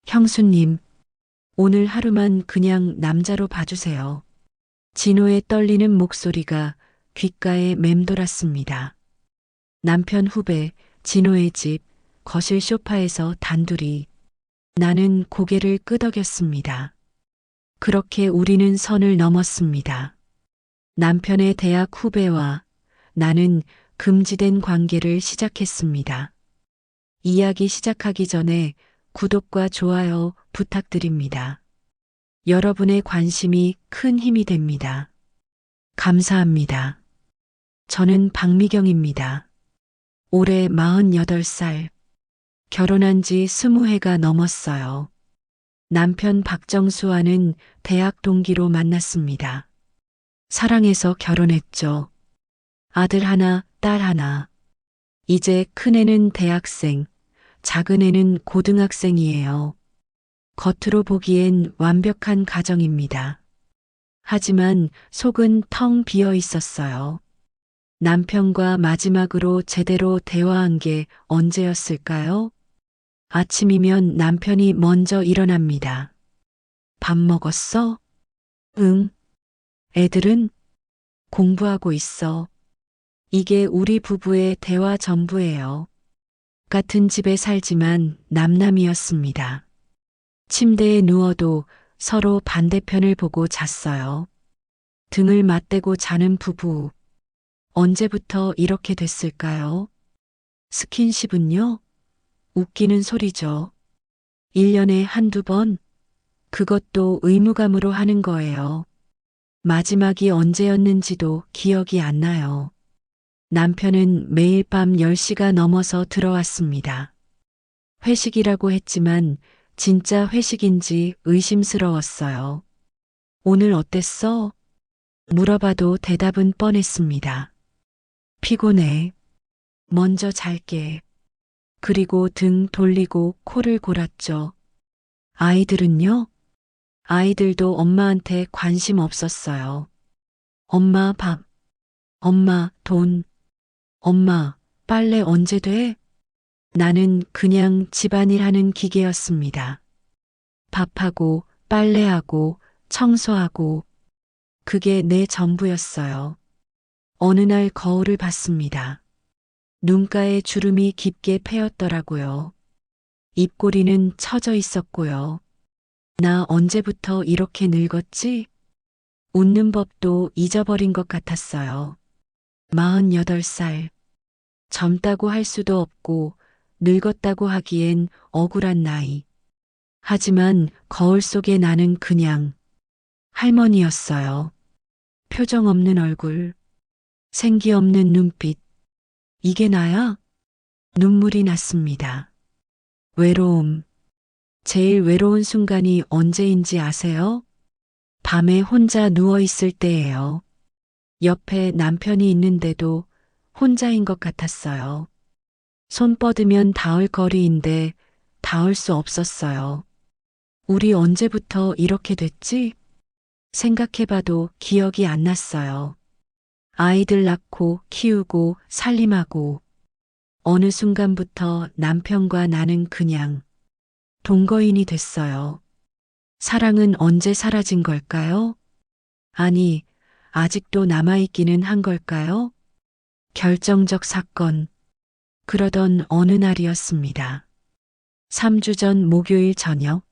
형수님, 오늘 하루만 그냥 남자로 봐주세요. 진호의 떨리는 목소리가 귓가에 맴돌았습니다. 남편 후배, 진호의 집, 거실 소파에서 단둘이. 나는 고개를 끄덕였습니다. 그렇게 우리는 선을 넘었습니다. 남편의 대학 후배와 나는 금지된 관계를 시작했습니다. 이야기 시작하기 전에 구독과 좋아요 부탁드립니다. 여러분의 관심이 큰 힘이 됩니다. 감사합니다. 저는 박미경입니다. 올해 48살. 결혼한 지 20해가 넘었어요. 남편 박정수와는 대학 동기로 만났습니다. 사랑해서 결혼했죠. 아들 하나, 딸 하나. 이제 큰애는 대학생, 작은애는 고등학생이에요. 겉으로 보기엔 완벽한 가정입니다. 하지만 속은 텅 비어 있었어요. 남편과 마지막으로 제대로 대화한 게 언제였을까요? 아침이면 남편이 먼저 일어납니다. 밥 먹었어? 응. 애들은? 공부하고 있어. 이게 우리 부부의 대화 전부예요. 같은 집에 살지만 남남이었습니다. 침대에 누워도 서로 반대편을 보고 잤어요. 등을 맞대고 자는 부부. 언제부터 이렇게 됐을까요? 스킨십은요? 웃기는 소리죠. 1년에 한두 번? 그것도 의무감으로 하는 거예요. 마지막이 언제였는지도 기억이 안 나요. 남편은 매일 밤 10시가 넘어서 들어왔습니다. 회식이라고 했지만 진짜 회식인지 의심스러웠어요. 오늘 어땠어? 물어봐도 대답은 뻔했습니다. 피곤해. 먼저 잘게. 그리고 등 돌리고 코를 골았죠. 아이들은요? 아이들도 엄마한테 관심 없었어요. 엄마 밥, 엄마 돈, 엄마 빨래 언제 돼? 나는 그냥 집안일 하는 기계였습니다. 밥하고 빨래하고 청소하고 그게 내 전부였어요. 어느 날 거울을 봤습니다. 눈가에 주름이 깊게 패였더라고요. 입꼬리는 처져 있었고요. 나 언제부터 이렇게 늙었지? 웃는 법도 잊어버린 것 같았어요. 48살. 젊다고 할 수도 없고 늙었다고 하기엔 억울한 나이. 하지만 거울 속에 나는 그냥 할머니였어요. 표정 없는 얼굴, 생기 없는 눈빛. 이게 나야? 눈물이 났습니다. 외로움. 제일 외로운 순간이 언제인지 아세요? 밤에 혼자 누워 있을 때예요. 옆에 남편이 있는데도 혼자인 것 같았어요. 손 뻗으면 닿을 거리인데 닿을 수 없었어요. 우리 언제부터 이렇게 됐지? 생각해봐도 기억이 안 났어요. 아이들 낳고 키우고 살림하고 어느 순간부터 남편과 나는 그냥 동거인이 됐어요. 사랑은 언제 사라진 걸까요? 아니, 아직도 남아있기는 한 걸까요? 결정적 사건. 그러던 어느 날이었습니다. 3주 전 목요일 저녁,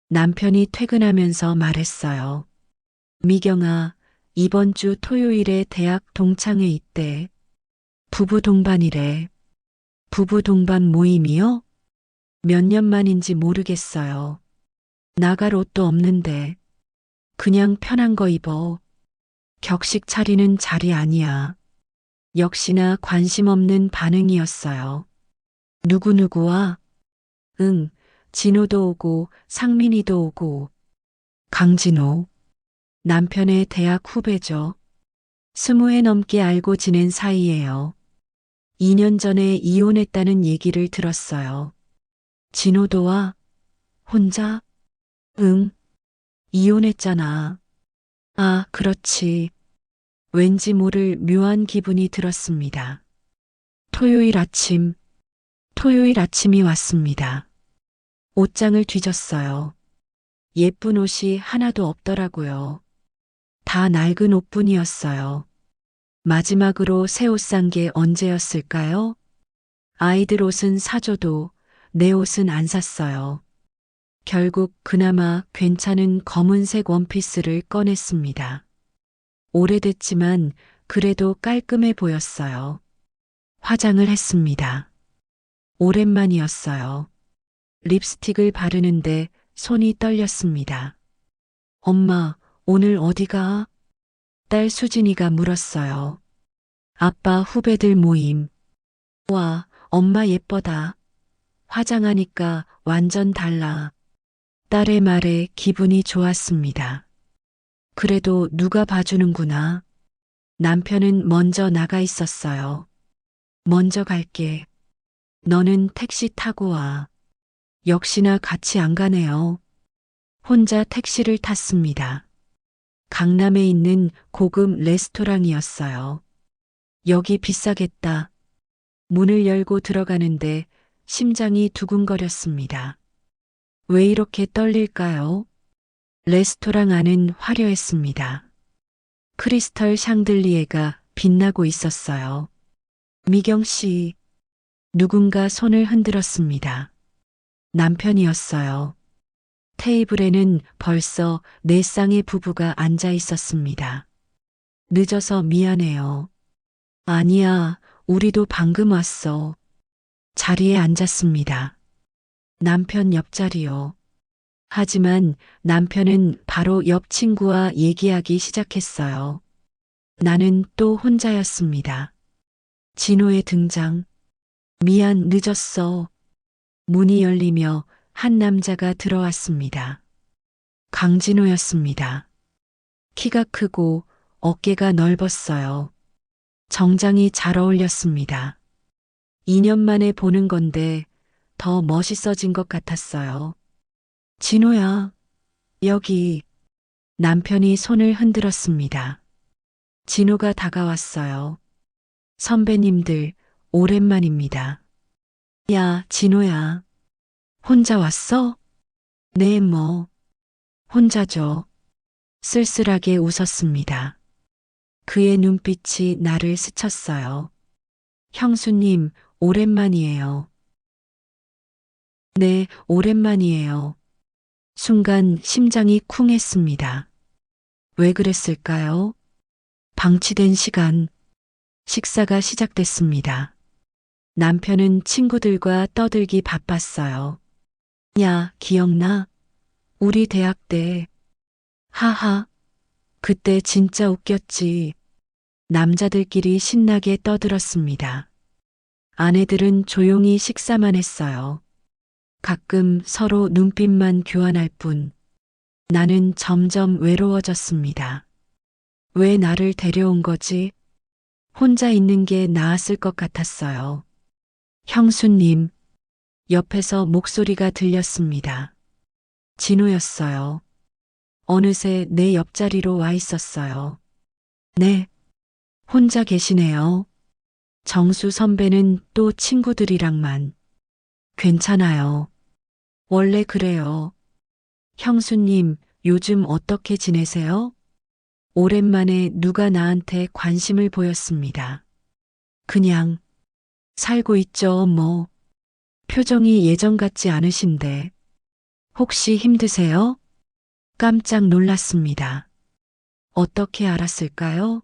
남편이 퇴근하면서 말했어요. 미경아, 이번 주 토요일에 대학 동창회 있대. 부부 동반이래. 부부 동반 모임이요? 몇 년 만인지 모르겠어요. 나갈 옷도 없는데. 그냥 편한 거 입어. 격식 차리는 자리 아니야. 역시나 관심 없는 반응이었어요. 누구누구와? 응, 진호도 오고 상민이도 오고. 강진호. 남편의 대학 후배죠. 20해 넘게 알고 지낸 사이예요. 2년 전에 이혼했다는 얘기를 들었어요. 진호도 와? 혼자? 응, 이혼했잖아. 아, 그렇지. 왠지 모를 묘한 기분이 들었습니다. 토요일 아침, 토요일 아침이 왔습니다. 옷장을 뒤졌어요. 예쁜 옷이 하나도 없더라고요. 다 낡은 옷뿐이었어요. 마지막으로 새 옷 산 게 언제였을까요? 아이들 옷은 사줘도 내 옷은 안 샀어요. 결국 그나마 괜찮은 검은색 원피스를 꺼냈습니다. 오래됐지만 그래도 깔끔해 보였어요. 화장을 했습니다. 오랜만이었어요. 립스틱을 바르는데 손이 떨렸습니다. 엄마, 오늘 어디 가? 딸 수진이가 물었어요. 아빠 후배들 모임. 와, 엄마 예뻐다. 화장하니까 완전 달라. 딸의 말에 기분이 좋았습니다. 그래도 누가 봐주는구나. 남편은 먼저 나가 있었어요. 먼저 갈게. 너는 택시 타고 와. 역시나 같이 안 가네요. 혼자 택시를 탔습니다. 강남에 있는 고급 레스토랑이었어요. 여기 비싸겠다. 문을 열고 들어가는데 심장이 두근거렸습니다. 왜 이렇게 떨릴까요? 레스토랑 안은 화려했습니다. 크리스털 샹들리에가 빛나고 있었어요. 미경 씨, 누군가 손을 흔들었습니다. 남편이었어요. 테이블에는 벌써 네 쌍의 부부가 앉아 있었습니다. 늦어서 미안해요. 아니야, 우리도 방금 왔어. 자리에 앉았습니다. 남편 옆자리요. 하지만 남편은 바로 옆 친구와 얘기하기 시작했어요. 나는 또 혼자였습니다. 진호의 등장. 미안, 늦었어. 문이 열리며 한 남자가 들어왔습니다. 강진호였습니다. 키가 크고 어깨가 넓었어요. 정장이 잘 어울렸습니다. 2년 만에 보는 건데 더 멋있어진 것 같았어요. 진호야, 여기. 남편이 손을 흔들었습니다. 진호가 다가왔어요. 선배님들, 오랜만입니다. 야, 진호야. 혼자 왔어? 네, 뭐. 혼자죠. 쓸쓸하게 웃었습니다. 그의 눈빛이 나를 스쳤어요. 형수님, 오랜만이에요. 네, 오랜만이에요. 순간 심장이 쿵했습니다. 왜 그랬을까요? 방치된 시간, 식사가 시작됐습니다. 남편은 친구들과 떠들기 바빴어요. 야, 기억나? 우리 대학 때. 하하, 그때 진짜 웃겼지. 남자들끼리 신나게 떠들었습니다. 아내들은 조용히 식사만 했어요. 가끔 서로 눈빛만 교환할 뿐. 나는 점점 외로워졌습니다. 왜 나를 데려온 거지? 혼자 있는 게 나았을 것 같았어요. 형수님, 옆에서 목소리가 들렸습니다. 진호였어요. 어느새 내 옆자리로 와 있었어요. 네, 혼자 계시네요. 정수 선배는 또 친구들이랑만. 괜찮아요. 원래 그래요. 형수님, 요즘 어떻게 지내세요? 오랜만에 누가 나한테 관심을 보였습니다. 그냥, 살고 있죠, 뭐. 표정이 예전 같지 않으신데. 혹시 힘드세요? 깜짝 놀랐습니다. 어떻게 알았을까요?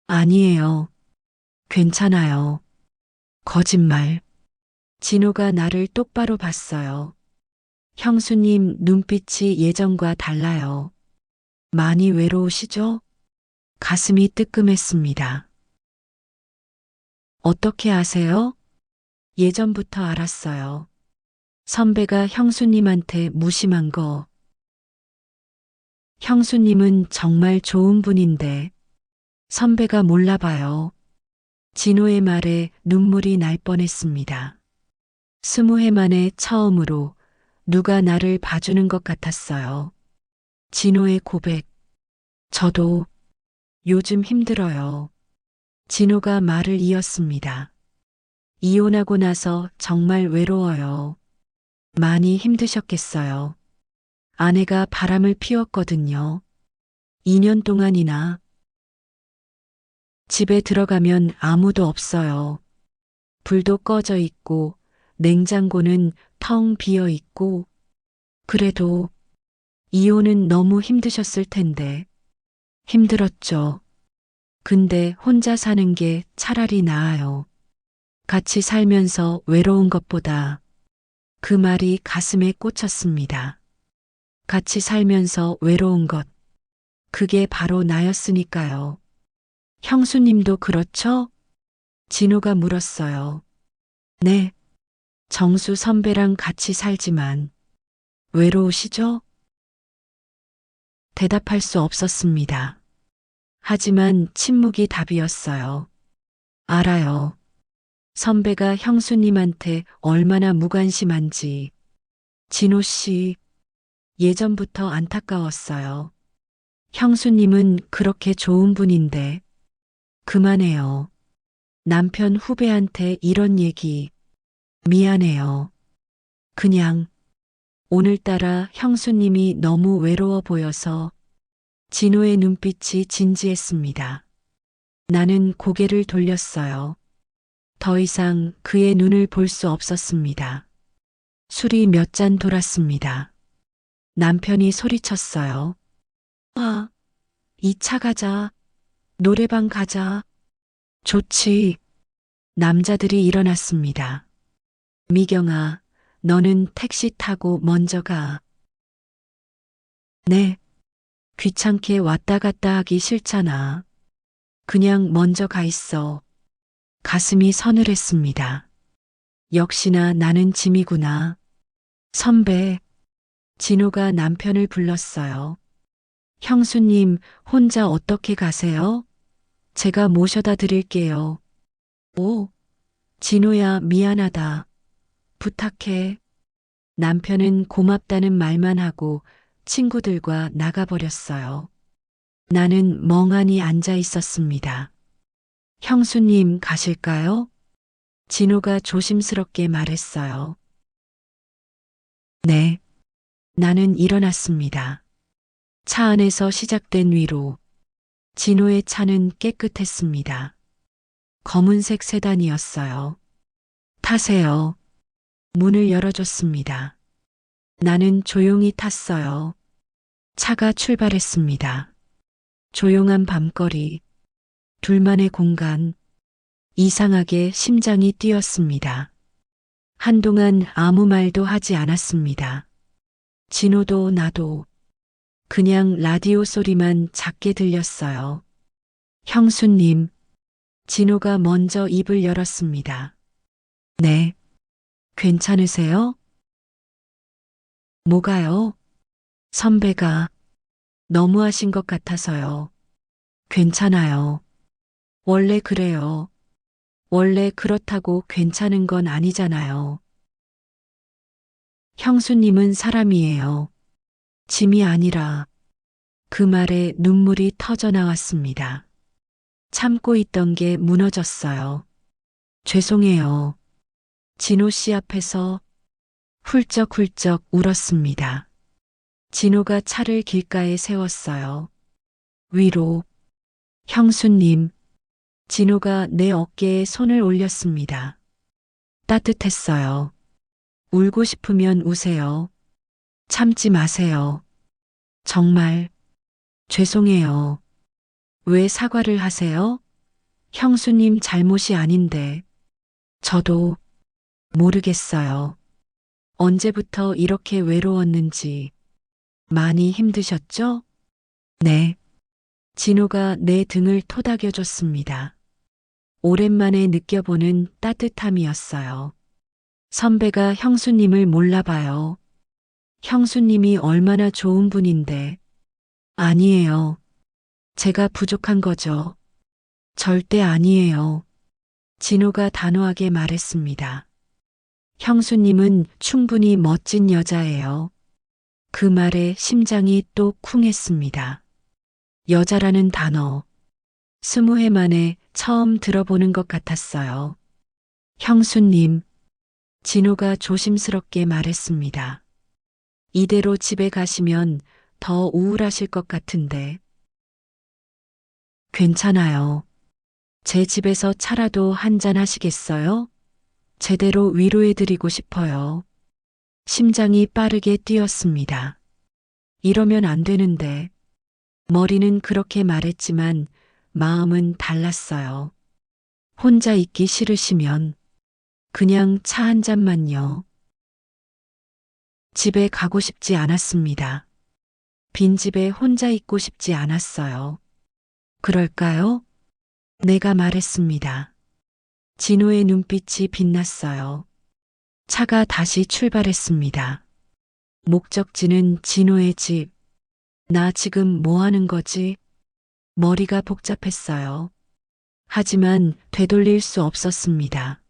아니에요. 괜찮아요. 거짓말. 진호가 나를 똑바로 봤어요. 형수님 눈빛이 예전과 달라요. 많이 외로우시죠? 가슴이 뜨끔했습니다. 어떻게 아세요? 예전부터 알았어요. 선배가 형수님한테 무심한 거. 형수님은 정말 좋은 분인데 선배가 몰라봐요. 진호의 말에 눈물이 날 뻔했습니다. 20해 만에 처음으로 누가 나를 봐주는 것 같았어요. 진호의 고백. 저도 요즘 힘들어요. 진호가 말을 이었습니다. 이혼하고 나서 정말 외로워요. 많이 힘드셨겠어요. 아내가 바람을 피웠거든요. 2년 동안이나. 집에 들어가면 아무도 없어요. 불도 꺼져 있고, 냉장고는 텅 비어 있고, 그래도 이혼은 너무 힘드셨을 텐데. 힘들었죠. 근데 혼자 사는 게 차라리 나아요. 같이 살면서 외로운 것보다. 그 말이 가슴에 꽂혔습니다. 같이 살면서 외로운 것. 그게 바로 나였으니까요. 형수님도 그렇죠? 진호가 물었어요. 네, 정수 선배랑 같이 살지만 외로우시죠? 대답할 수 없었습니다. 하지만 침묵이 답이었어요. 알아요. 선배가 형수님한테 얼마나 무관심한지. 진호 씨, 예전부터 안타까웠어요. 형수님은 그렇게 좋은 분인데. 그만해요. 남편 후배한테 이런 얘기. 미안해요. 그냥 오늘따라 형수님이 너무 외로워 보여서. 진호의 눈빛이 진지했습니다. 나는 고개를 돌렸어요. 더 이상 그의 눈을 볼 수 없었습니다. 술이 몇 잔 돌았습니다. 남편이 소리쳤어요. 아, 2차 가자. 노래방 가자. 좋지. 남자들이 일어났습니다. 미경아, 너는 택시 타고 먼저 가. 네. 귀찮게 왔다 갔다 하기 싫잖아. 그냥 먼저 가 있어. 가슴이 서늘했습니다. 역시나 나는 짐이구나. 선배, 진호가 남편을 불렀어요. 형수님, 혼자 어떻게 가세요? 제가 모셔다 드릴게요. 오, 진호야, 미안하다. 부탁해. 남편은 고맙다는 말만 하고 친구들과 나가버렸어요. 나는 멍하니 앉아 있었습니다. 형수님 가실까요? 진호가 조심스럽게 말했어요. 네. 나는 일어났습니다. 차 안에서 시작된 위로. 진호의 차는 깨끗했습니다. 검은색 세단이었어요. 타세요. 문을 열어줬습니다. 나는 조용히 탔어요. 차가 출발했습니다. 조용한 밤거리, 둘만의 공간, 이상하게 심장이 뛰었습니다. 한동안 아무 말도 하지 않았습니다. 진호도 나도 그냥 라디오 소리만 작게 들렸어요. 형수님, 진호가 먼저 입을 열었습니다. 네, 괜찮으세요? 뭐가요? 선배가 너무하신 것 같아서요. 괜찮아요. 원래 그래요. 원래 그렇다고 괜찮은 건 아니잖아요. 형수님은 사람이에요. 짐이 아니라. 그 말에 눈물이 터져 나왔습니다. 참고 있던 게 무너졌어요. 죄송해요. 진호 씨 앞에서 훌쩍훌쩍 울었습니다. 진호가 차를 길가에 세웠어요. 위로. 형수님. 진호가 내 어깨에 손을 올렸습니다. 따뜻했어요. 울고 싶으면 우세요. 참지 마세요. 정말 죄송해요. 왜 사과를 하세요? 형수님 잘못이 아닌데. 저도 모르겠어요. 언제부터 이렇게 외로웠는지. 많이 힘드셨죠? 네. 진호가 내 등을 토닥여줬습니다. 오랜만에 느껴보는 따뜻함이었어요. 선배가 형수님을 몰라봐요. 형수님이 얼마나 좋은 분인데. 아니에요. 제가 부족한 거죠. 절대 아니에요. 진호가 단호하게 말했습니다. 형수님은 충분히 멋진 여자예요. 그 말에 심장이 또 쿵했습니다. 여자라는 단어. 20해 만에 처음 들어보는 것 같았어요. 형수님. 진호가 조심스럽게 말했습니다. 이대로 집에 가시면 더 우울하실 것 같은데. 괜찮아요. 제 집에서 차라도 한잔 하시겠어요? 제대로 위로해드리고 싶어요. 심장이 빠르게 뛰었습니다. 이러면 안 되는데. 머리는 그렇게 말했지만 마음은 달랐어요. 혼자 있기 싫으시면 그냥 차 한 잔만요. 집에 가고 싶지 않았습니다. 빈집에 혼자 있고 싶지 않았어요. 그럴까요? 내가 말했습니다. 진호의 눈빛이 빛났어요. 차가 다시 출발했습니다. 목적지는 진호의 집. 나 지금 뭐 하는 거지? 머리가 복잡했어요. 하지만 되돌릴 수 없었습니다.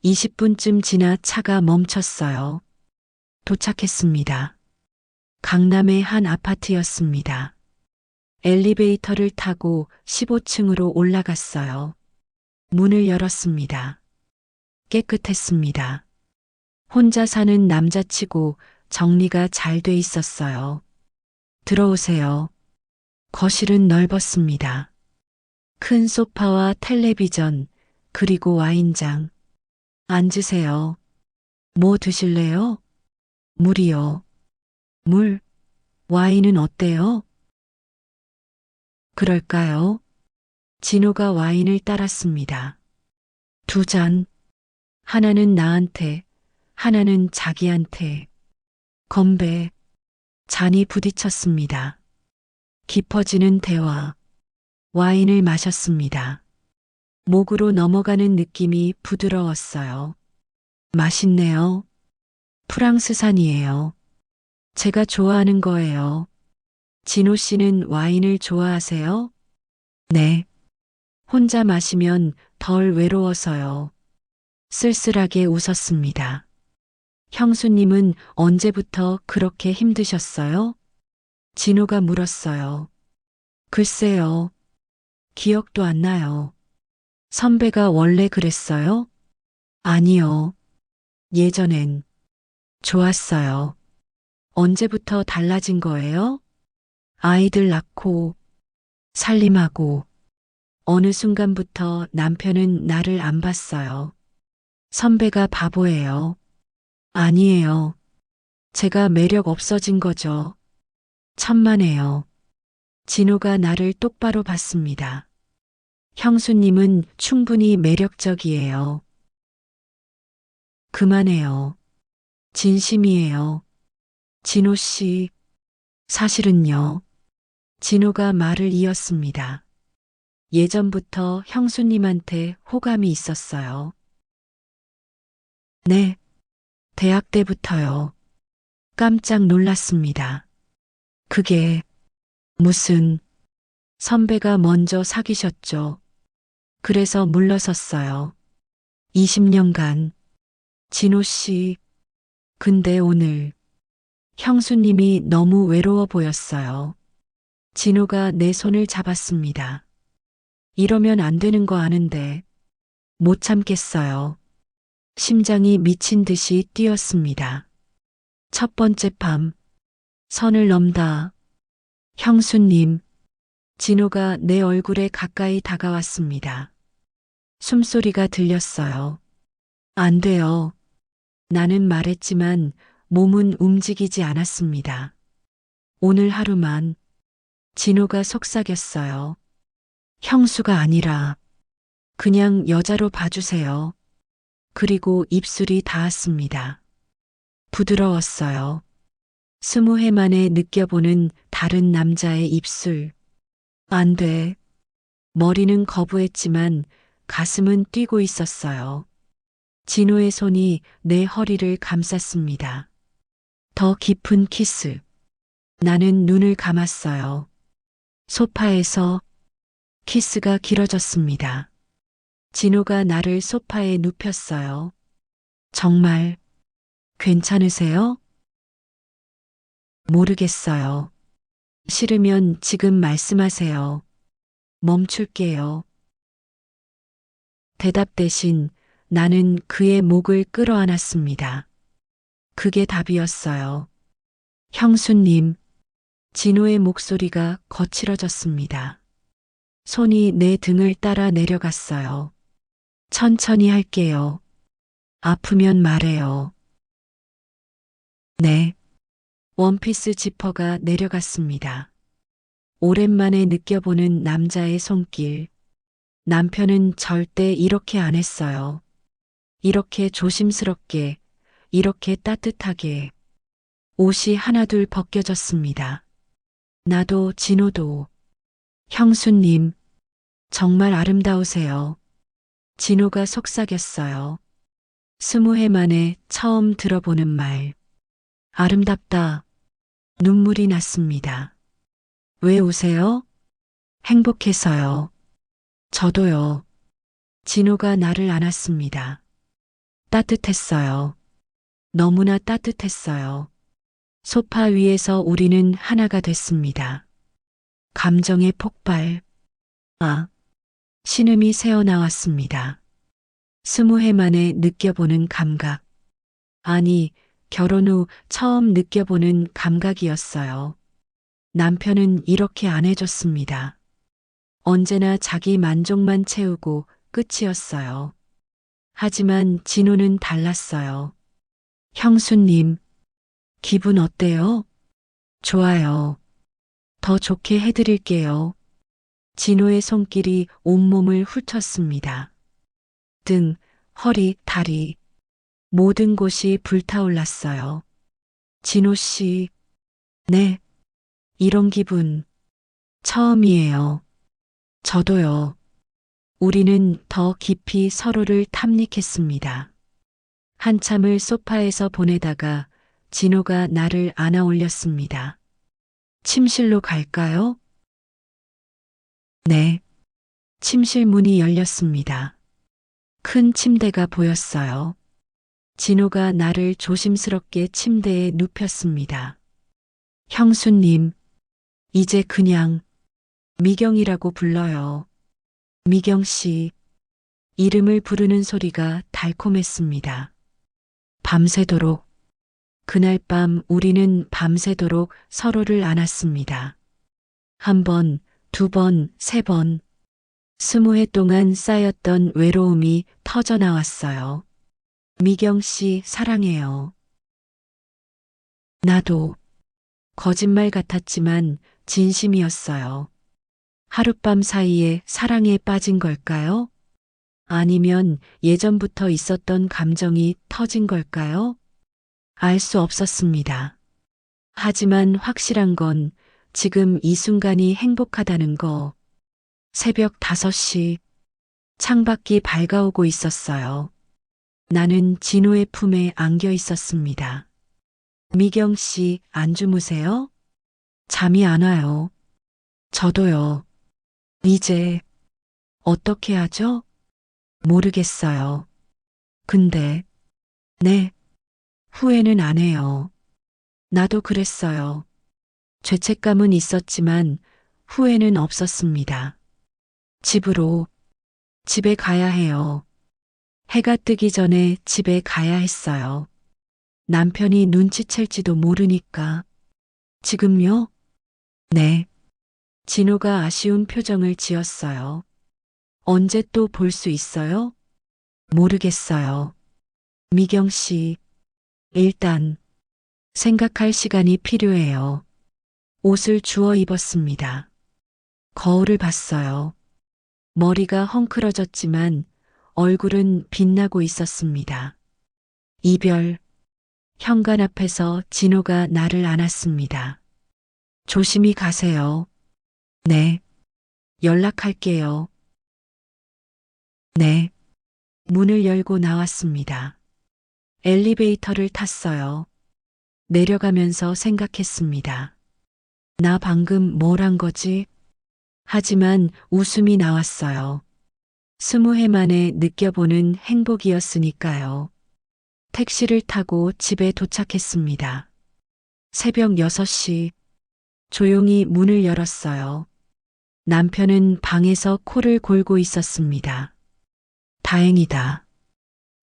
20분쯤 지나 차가 멈췄어요. 도착했습니다. 강남의 한 아파트였습니다. 엘리베이터를 타고 15층으로 올라갔어요. 문을 열었습니다. 깨끗했습니다. 혼자 사는 남자치고 정리가 잘 돼 있었어요. 들어오세요. 거실은 넓었습니다. 큰 소파와 텔레비전, 그리고 와인장. 앉으세요. 뭐 드실래요? 물이요. 물? 와인은 어때요? 그럴까요? 진호가 와인을 따랐습니다. 2잔. 하나는 나한테, 하나는 자기한테. 건배. 잔이 부딪혔습니다. 깊어지는 대화. 와인을 마셨습니다. 목으로 넘어가는 느낌이 부드러웠어요. 맛있네요. 프랑스산이에요. 제가 좋아하는 거예요. 진호 씨는 와인을 좋아하세요? 네. 혼자 마시면 덜 외로워서요. 쓸쓸하게 웃었습니다. 형수님은 언제부터 그렇게 힘드셨어요? 진호가 물었어요. 글쎄요. 기억도 안 나요. 선배가 원래 그랬어요? 아니요. 예전엔 좋았어요. 언제부터 달라진 거예요? 아이들 낳고 살림하고 어느 순간부터 남편은 나를 안 봤어요. 선배가 바보예요. 아니에요. 제가 매력 없어진 거죠. 천만에요. 진호가 나를 똑바로 봤습니다. 형수님은 충분히 매력적이에요. 그만해요. 진심이에요. 진호 씨, 사실은요. 진호가 말을 이었습니다. 예전부터 형수님한테 호감이 있었어요. 네, 대학 때부터요. 깜짝 놀랐습니다. 그게 무슨 선배가 먼저 사귀셨죠. 그래서 물러섰어요. 20년간. 진호 씨, 근데 오늘 형수님이 너무 외로워 보였어요. 진호가 내 손을 잡았습니다. 이러면 안 되는 거 아는데 못 참겠어요. 심장이 미친 듯이 뛰었습니다. 첫 번째 밤, 선을 넘다. 형수님, 진호가 내 얼굴에 가까이 다가왔습니다. 숨소리가 들렸어요. 안 돼요. 나는 말했지만 몸은 움직이지 않았습니다. 오늘 하루만. 진호가 속삭였어요. 형수가 아니라 그냥 여자로 봐주세요. 그리고 입술이 닿았습니다. 부드러웠어요. 20해 만에 느껴보는 다른 남자의 입술. 안 돼. 머리는 거부했지만 가슴은 뛰고 있었어요. 진호의 손이 내 허리를 감쌌습니다. 더 깊은 키스. 나는 눈을 감았어요. 소파에서 키스가 길어졌습니다. 진호가 나를 소파에 눕혔어요. 정말 괜찮으세요? 모르겠어요. 싫으면 지금 말씀하세요. 멈출게요. 대답 대신 나는 그의 목을 끌어안았습니다. 그게 답이었어요. 형수님, 진호의 목소리가 거칠어졌습니다. 손이 내 등을 따라 내려갔어요. 천천히 할게요. 아프면 말해요. 네. 원피스 지퍼가 내려갔습니다. 오랜만에 느껴보는 남자의 손길. 남편은 절대 이렇게 안 했어요. 이렇게 조심스럽게, 이렇게 따뜻하게. 옷이 하나둘 벗겨졌습니다. 나도 진호도. 형수님, 정말 아름다우세요. 진호가 속삭였어요. 20해 만에 처음 들어보는 말. 아름답다. 눈물이 났습니다. 왜 우세요? 행복해서요. 저도요. 진호가 나를 안았습니다. 따뜻했어요. 너무나 따뜻했어요. 소파 위에서 우리는 하나가 됐습니다. 감정의 폭발. 아, 신음이 새어나왔습니다. 20해 만에 느껴보는 감각. 아니, 결혼 후 처음 느껴보는 감각이었어요. 남편은 이렇게 안 해줬습니다. 언제나 자기 만족만 채우고 끝이었어요. 하지만 진호는 달랐어요. 형수님, 기분 어때요? 좋아요. 더 좋게 해드릴게요. 진호의 손길이 온몸을 훑었습니다. 등, 허리, 다리, 모든 곳이 불타올랐어요. 진호 씨, 네, 이런 기분 처음이에요. 저도요. 우리는 더 깊이 서로를 탐닉했습니다. 한참을 소파에서 보내다가 진호가 나를 안아 올렸습니다. 침실로 갈까요? 네. 침실 문이 열렸습니다. 큰 침대가 보였어요. 진호가 나를 조심스럽게 침대에 눕혔습니다. 형수님, 이제 그냥 미경이라고 불러요. 미경 씨, 이름을 부르는 소리가 달콤했습니다. 밤새도록, 그날 밤 우리는 밤새도록 서로를 안았습니다. 한 번, 두 번, 세 번. 20해 동안 쌓였던 외로움이 터져 나왔어요. 미경 씨, 사랑해요. 나도. 거짓말 같았지만 진심이었어요. 하룻밤 사이에 사랑에 빠진 걸까요? 아니면 예전부터 있었던 감정이 터진 걸까요? 알 수 없었습니다. 하지만 확실한 건 지금 이 순간이 행복하다는 거. 새벽 5시, 창밖이 밝아오고 있었어요. 나는 진호의 품에 안겨 있었습니다. 미경 씨, 안 주무세요? 잠이 안 와요. 저도요. 이제 어떻게 하죠? 모르겠어요. 근데, 네, 후회는 안 해요. 나도 그랬어요. 죄책감은 있었지만 후회는 없었습니다. 집으로, 집에 가야 해요. 해가 뜨기 전에 집에 가야 했어요. 남편이 눈치챌지도 모르니까. 지금요? 네. 진호가 아쉬운 표정을 지었어요. 언제 또 볼 수 있어요? 모르겠어요. 미경 씨, 일단 생각할 시간이 필요해요. 옷을 주워 입었습니다. 거울을 봤어요. 머리가 헝클어졌지만 얼굴은 빛나고 있었습니다. 이별, 현관 앞에서 진호가 나를 안았습니다. 조심히 가세요. 네. 연락할게요. 네. 문을 열고 나왔습니다. 엘리베이터를 탔어요. 내려가면서 생각했습니다. 나 방금 뭘 한 거지? 하지만 웃음이 나왔어요. 20해 만에 느껴보는 행복이었으니까요. 택시를 타고 집에 도착했습니다. 새벽 6시, 조용히 문을 열었어요. 남편은 방에서 코를 골고 있었습니다. 다행이다.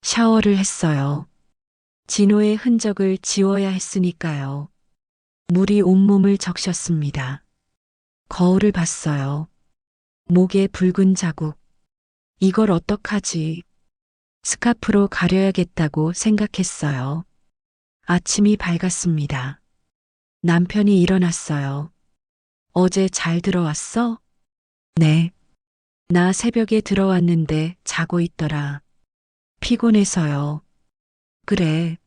샤워를 했어요. 진호의 흔적을 지워야 했으니까요. 물이 온몸을 적셨습니다. 거울을 봤어요. 목에 붉은 자국. 이걸 어떡하지? 스카프로 가려야겠다고 생각했어요. 아침이 밝았습니다. 남편이 일어났어요. 어제 잘 들어왔어? 네. 나 새벽에 들어왔는데 자고 있더라. 피곤해서요. 그래.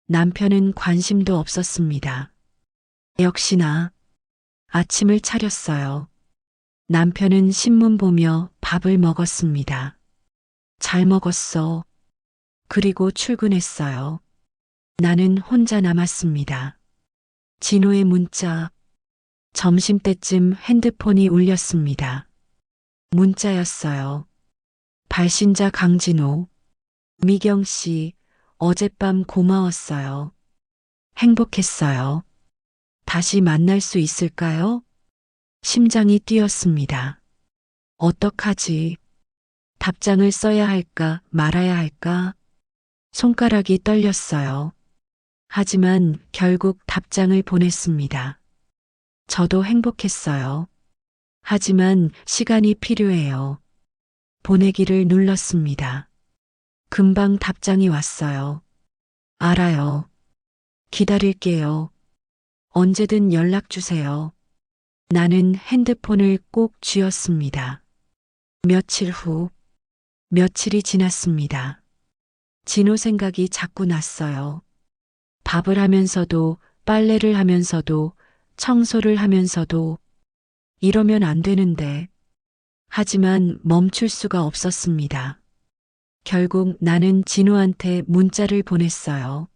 남편은 관심도 없었습니다. 역시나 아침을 차렸어요. 남편은 신문 보며 밥을 먹었습니다. 잘 먹었어. 그리고 출근했어요. 나는 혼자 남았습니다. 진호의 문자. 점심때쯤 핸드폰이 울렸습니다. 문자였어요. 발신자 강진호. 미경 씨, 어젯밤 고마웠어요. 행복했어요. 다시 만날 수 있을까요? 심장이 뛰었습니다. 어떡하지? 답장을 써야 할까 말아야 할까? 손가락이 떨렸어요. 하지만 결국 답장을 보냈습니다. 저도 행복했어요. 하지만 시간이 필요해요. 보내기를 눌렀습니다. 금방 답장이 왔어요. 알아요. 기다릴게요. 언제든 연락 주세요. 나는 핸드폰을 꼭 쥐었습니다. 며칠 후, 며칠이 지났습니다. 진호 생각이 자꾸 났어요. 밥을 하면서도, 빨래를 하면서도, 청소를 하면서도, 이러면 안 되는데. 하지만 멈출 수가 없었습니다. 결국 나는 진호한테 문자를 보냈어요.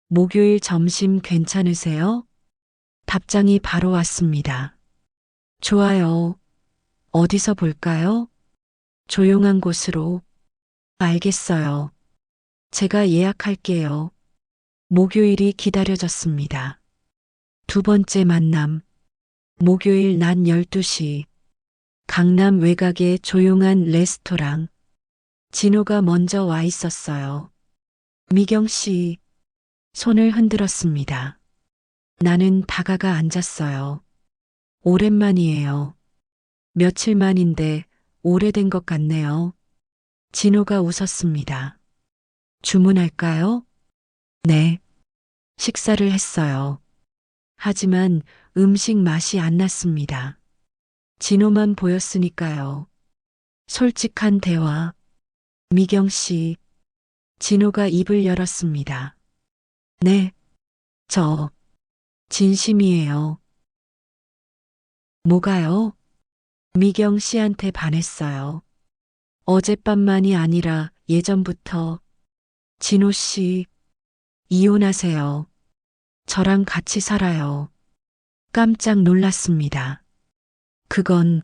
목요일 점심 괜찮으세요? 답장이 바로 왔습니다. 좋아요. 어디서 볼까요? 조용한 곳으로. 알겠어요. 제가 예약할게요. 목요일이 기다려졌습니다. 두 번째 만남. 목요일 낮 12시. 강남 외곽의 조용한 레스토랑. 진호가 먼저 와 있었어요. 미경 씨. 손을 흔들었습니다. 나는 다가가 앉았어요. 오랜만이에요. 며칠 만인데 오래된 것 같네요. 진호가 웃었습니다. 주문할까요? 네. 식사를 했어요. 하지만 음식 맛이 안 났습니다. 진호만 보였으니까요. 솔직한 대화. 미경 씨. 진호가 입을 열었습니다. 네. 저. 진심이에요. 뭐가요? 미경 씨한테 반했어요. 어젯밤만이 아니라 예전부터. 진호 씨. 이혼하세요. 저랑 같이 살아요. 깜짝 놀랐습니다. 그건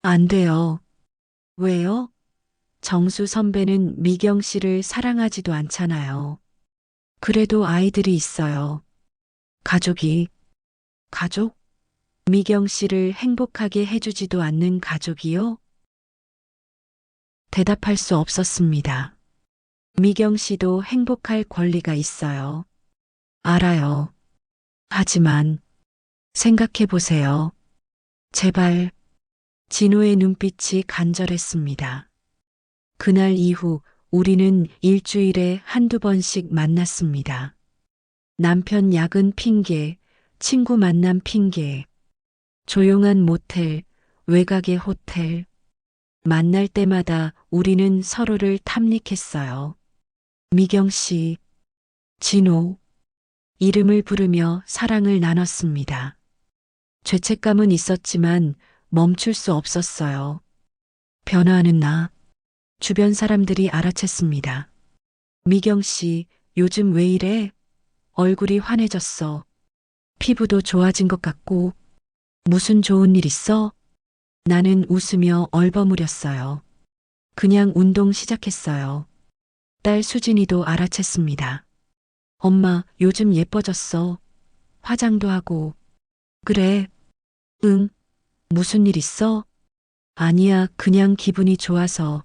안 돼요. 왜요? 정수 선배는 미경 씨를 사랑하지도 않잖아요. 그래도 아이들이 있어요. 가족이, 가족? 미경 씨를 행복하게 해주지도 않는 가족이요? 대답할 수 없었습니다. 미경 씨도 행복할 권리가 있어요. 알아요. 하지만 생각해 보세요. 제발. 진호의 눈빛이 간절했습니다. 그날 이후 우리는 일주일에 한두 번씩 만났습니다. 남편 야근 핑계, 친구 만남 핑계, 조용한 모텔, 외곽의 호텔. 만날 때마다 우리는 서로를 탐닉했어요. 미경 씨, 진호, 이름을 부르며 사랑을 나눴습니다. 죄책감은 있었지만 멈출 수 없었어요. 변화하는 나, 주변 사람들이 알아챘습니다. 미경 씨, 요즘 왜 이래? 얼굴이 환해졌어. 피부도 좋아진 것 같고. 무슨 좋은 일 있어? 나는 웃으며 얼버무렸어요. 그냥 운동 시작했어요. 딸 수진이도 알아챘습니다. 엄마, 요즘 예뻐졌어. 화장도 하고. 그래. 응. 무슨 일 있어? 아니야, 그냥 기분이 좋아서.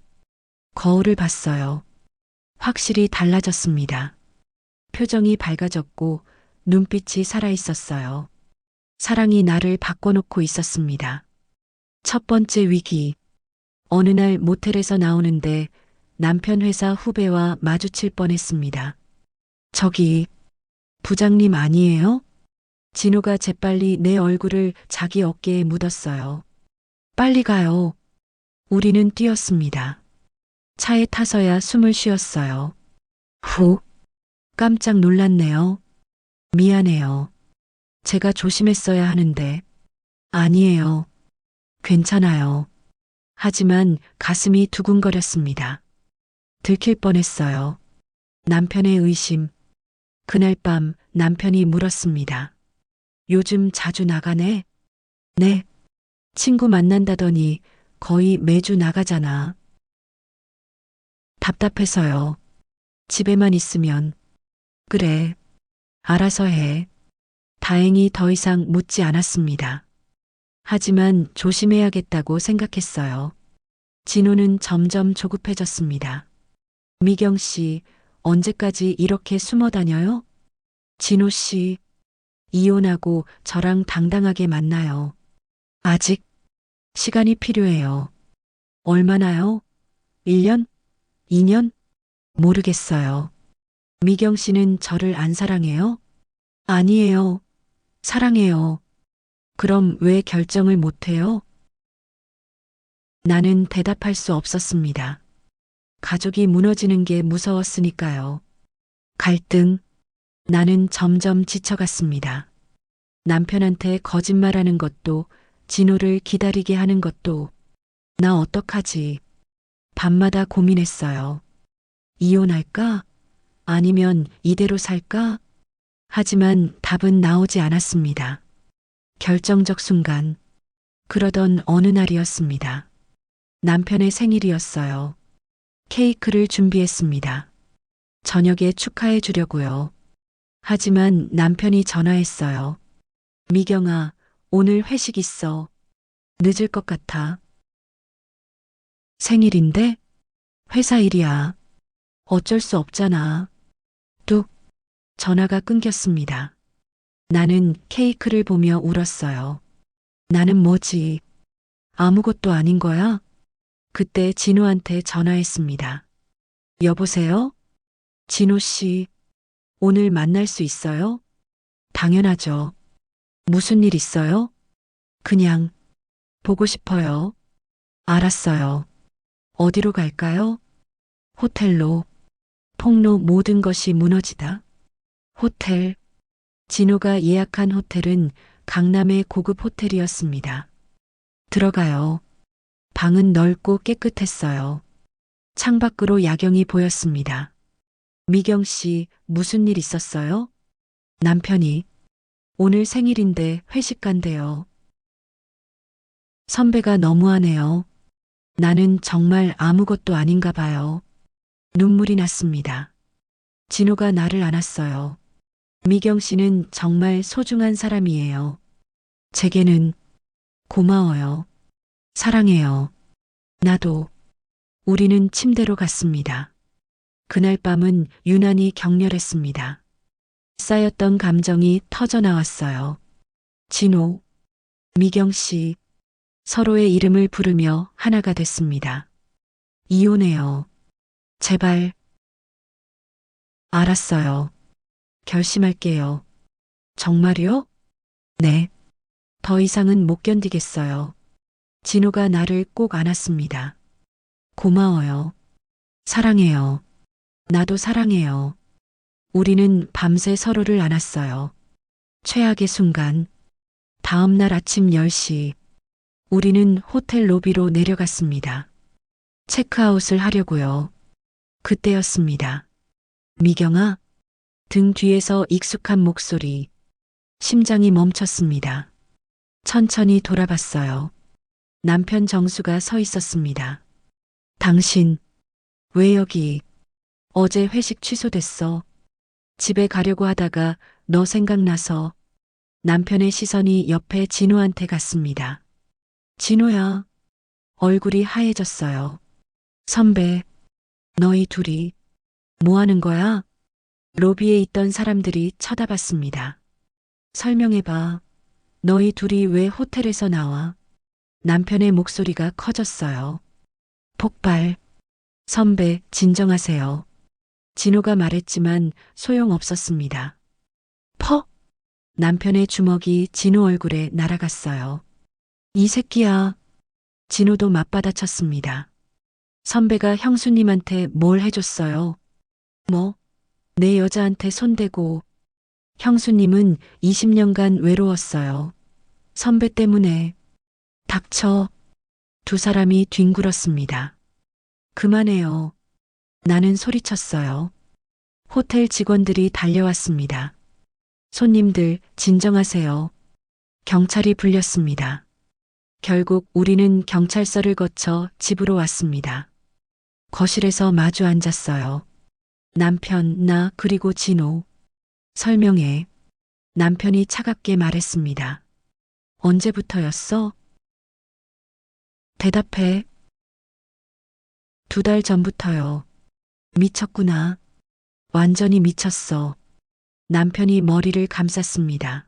거울을 봤어요. 확실히 달라졌습니다. 표정이 밝아졌고 눈빛이 살아있었어요. 사랑이 나를 바꿔놓고 있었습니다. 첫 번째 위기. 어느 날 모텔에서 나오는데 남편 회사 후배와 마주칠 뻔했습니다. 저기, 부장님 아니에요? 진호가 재빨리 내 얼굴을 자기 어깨에 묻었어요. 빨리 가요. 우리는 뛰었습니다. 차에 타서야 숨을 쉬었어요. 후, 깜짝 놀랐네요. 미안해요. 제가 조심했어야 하는데. 아니에요. 괜찮아요. 하지만 가슴이 두근거렸습니다. 들킬 뻔했어요. 남편의 의심. 그날 밤 남편이 물었습니다. 요즘 자주 나가네? 네. 친구 만난다더니 거의 매주 나가잖아. 답답해서요. 집에만 있으면. 그래. 알아서 해. 다행히 더 이상 묻지 않았습니다. 하지만 조심해야겠다고 생각했어요. 진호는 점점 조급해졌습니다. 미경 씨, 언제까지 이렇게 숨어 다녀요? 진호 씨, 이혼하고 저랑 당당하게 만나요. 아직 시간이 필요해요. 얼마나요? 1년? 2년? 모르겠어요. 미경 씨는 저를 안 사랑해요? 아니에요. 사랑해요. 그럼 왜 결정을 못해요? 나는 대답할 수 없었습니다. 가족이 무너지는 게 무서웠으니까요. 갈등. 나는 점점 지쳐갔습니다. 남편한테 거짓말하는 것도, 진호를 기다리게 하는 것도. 나 어떡하지? 밤마다 고민했어요. 이혼할까? 아니면 이대로 살까? 하지만 답은 나오지 않았습니다. 결정적 순간. 그러던 어느 날이었습니다. 남편의 생일이었어요. 케이크를 준비했습니다. 저녁에 축하해 주려고요. 하지만 남편이 전화했어요. 미경아, 오늘 회식 있어. 늦을 것 같아. 생일인데? 회사 일이야. 어쩔 수 없잖아. 뚝. 전화가 끊겼습니다. 나는 케이크를 보며 울었어요. 나는 뭐지? 아무것도 아닌 거야? 그때 진호한테 전화했습니다. 여보세요? 진호 씨, 오늘 만날 수 있어요? 당연하죠. 무슨 일 있어요? 그냥 보고 싶어요. 알았어요. 어디로 갈까요? 호텔로. 폭로 모든 것이 무너지다. 호텔. 진호가 예약한 호텔은 강남의 고급 호텔이었습니다. 들어가요. 방은 넓고 깨끗했어요. 창밖으로 야경이 보였습니다. 미경 씨, 무슨 일 있었어요? 남편이 오늘 생일인데 회식 간대요. 선배가 너무하네요. 나는 정말 아무것도 아닌가 봐요. 눈물이 났습니다. 진호가 나를 안았어요. 미경 씨는 정말 소중한 사람이에요. 제게는 고마워요. 사랑해요. 나도. 우리는 침대로 갔습니다. 그날 밤은 유난히 격렬했습니다. 쌓였던 감정이 터져 나왔어요. 진호, 미경 씨, 서로의 이름을 부르며 하나가 됐습니다. 이혼해요. 제발. 알았어요. 결심할게요. 정말요? 네. 더 이상은 못 견디겠어요. 진호가 나를 꼭 안았습니다. 고마워요. 사랑해요. 나도 사랑해요. 우리는 밤새 서로를 안았어요. 최악의 순간. 다음 날 아침 10시. 우리는 호텔 로비로 내려갔습니다. 체크아웃을 하려고요. 그때였습니다. 미경아? 등 뒤에서 익숙한 목소리. 심장이 멈췄습니다. 천천히 돌아봤어요. 남편 정수가 서 있었습니다. 당신, 왜 여기? 어제 회식 취소됐어. 집에 가려고 하다가 너 생각나서. 남편의 시선이 옆에 진호한테 갔습니다. 진호야. 얼굴이 하얘졌어요. 선배, 너희 둘이 뭐 하는 거야? 로비에 있던 사람들이 쳐다봤습니다. 설명해봐. 너희 둘이 왜 호텔에서 나와? 남편의 목소리가 커졌어요. 폭발. 선배, 진정하세요. 진호가 말했지만 소용없었습니다. 퍽! 남편의 주먹이 진호 얼굴에 날아갔어요. 이 새끼야. 진호도 맞받아쳤습니다. 선배가 형수님한테 뭘 해줬어요? 뭐? 내 여자한테 손대고. 형수님은 20년간 외로웠어요. 선배 때문에. 닥쳐. 두 사람이 뒹굴었습니다. 그만해요. 나는 소리쳤어요. 호텔 직원들이 달려왔습니다. 손님들, 진정하세요. 경찰이 불렸습니다. 결국 우리는 경찰서를 거쳐 집으로 왔습니다. 거실에서 마주 앉았어요. 남편, 나, 그리고 진호. 설명해. 남편이 차갑게 말했습니다. 언제부터였어? 대답해. 2달 전부터요. 미쳤구나. 완전히 미쳤어. 남편이 머리를 감쌌습니다.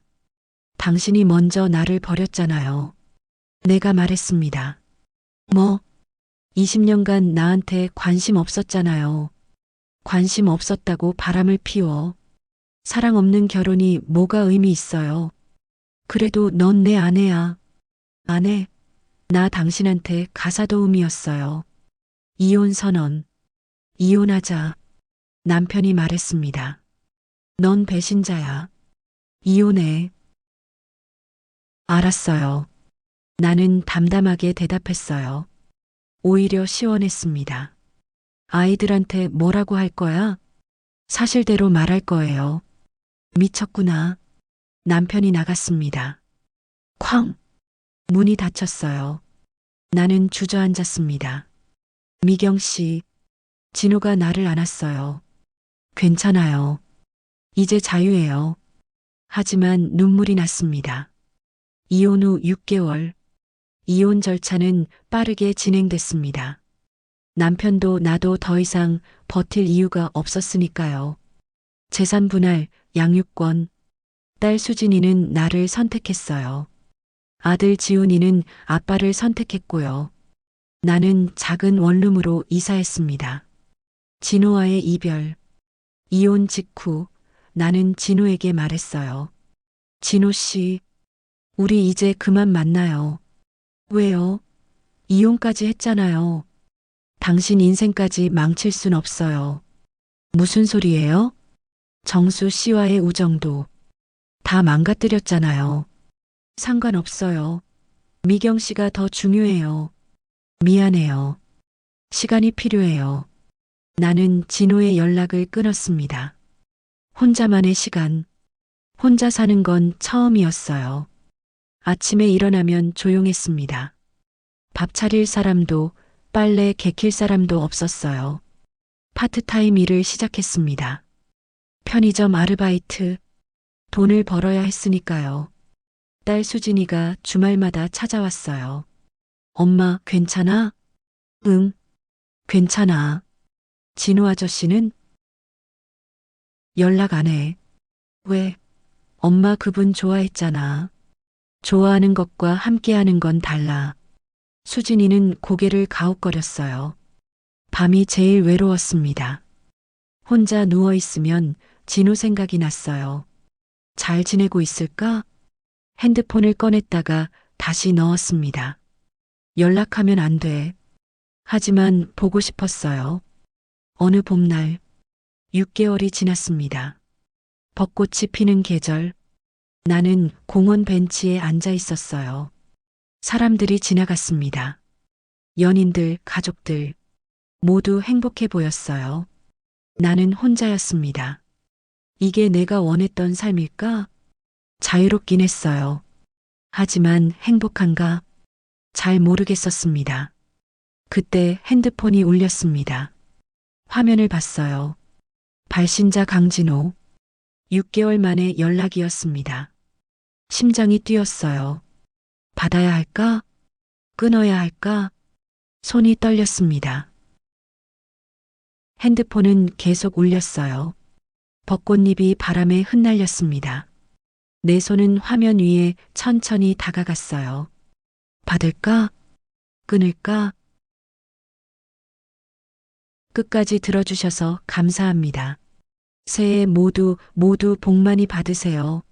당신이 먼저 나를 버렸잖아요. 내가 말했습니다. 뭐? 20년간 나한테 관심 없었잖아요. 관심 없었다고 바람을 피워. 사랑 없는 결혼이 뭐가 의미 있어요. 그래도 넌 내 아내야. 아내, 나 당신한테 가사도우미였어요. 이혼 선언. 이혼하자. 남편이 말했습니다. 넌 배신자야. 이혼해. 알았어요. 나는 담담하게 대답했어요. 오히려 시원했습니다. 아이들한테 뭐라고 할 거야? 사실대로 말할 거예요. 미쳤구나. 남편이 나갔습니다. 쾅! 문이 닫혔어요. 나는 주저앉았습니다. 미경 씨, 진호가 나를 안았어요. 괜찮아요. 이제 자유해요. 하지만 눈물이 났습니다. 이혼 후 6개월. 이혼 절차는 빠르게 진행됐습니다. 남편도 나도 더 이상 버틸 이유가 없었으니까요. 재산 분할, 양육권. 딸 수진이는 나를 선택했어요. 아들 지훈이는 아빠를 선택했고요. 나는 작은 원룸으로 이사했습니다. 진호와의 이별. 이혼 직후 나는 진호에게 말했어요. 진호 씨, 우리 이제 그만 만나요. 왜요? 이혼까지 했잖아요. 당신 인생까지 망칠 순 없어요. 무슨 소리예요? 정수 씨와의 우정도 다 망가뜨렸잖아요. 상관없어요. 미경 씨가 더 중요해요. 미안해요. 시간이 필요해요. 나는 진호의 연락을 끊었습니다. 혼자만의 시간. 혼자 사는 건 처음이었어요. 아침에 일어나면 조용했습니다. 밥 차릴 사람도 빨래 개킬 사람도 없었어요. 파트타임 일을 시작했습니다. 편의점 아르바이트. 돈을 벌어야 했으니까요. 딸 수진이가 주말마다 찾아왔어요. 엄마, 괜찮아? 응, 괜찮아. 진호 아저씨는? 연락 안 해. 왜? 엄마 그분 좋아했잖아. 좋아하는 것과 함께하는 건 달라. 수진이는 고개를 가웃거렸어요. 밤이 제일 외로웠습니다. 혼자 누워있으면 진호 생각이 났어요. 잘 지내고 있을까? 핸드폰을 꺼냈다가 다시 넣었습니다. 연락하면 안 돼. 하지만 보고 싶었어요. 어느 봄날, 6개월이 지났습니다. 벚꽃이 피는 계절, 나는 공원 벤치에 앉아 있었어요. 사람들이 지나갔습니다. 연인들, 가족들, 모두 행복해 보였어요. 나는 혼자였습니다. 이게 내가 원했던 삶일까? 자유롭긴 했어요. 하지만 행복한가? 잘 모르겠었습니다. 그때 핸드폰이 울렸습니다. 화면을 봤어요. 발신자 강진호. 6개월 만에 연락이었습니다. 심장이 뛰었어요. 받아야 할까? 끊어야 할까? 손이 떨렸습니다. 핸드폰은 계속 울렸어요. 벚꽃잎이 바람에 흩날렸습니다. 내 손은 화면 위에 천천히 다가갔어요. 받을까? 끊을까? 끝까지 들어주셔서 감사합니다. 새해 모두 복 많이 받으세요.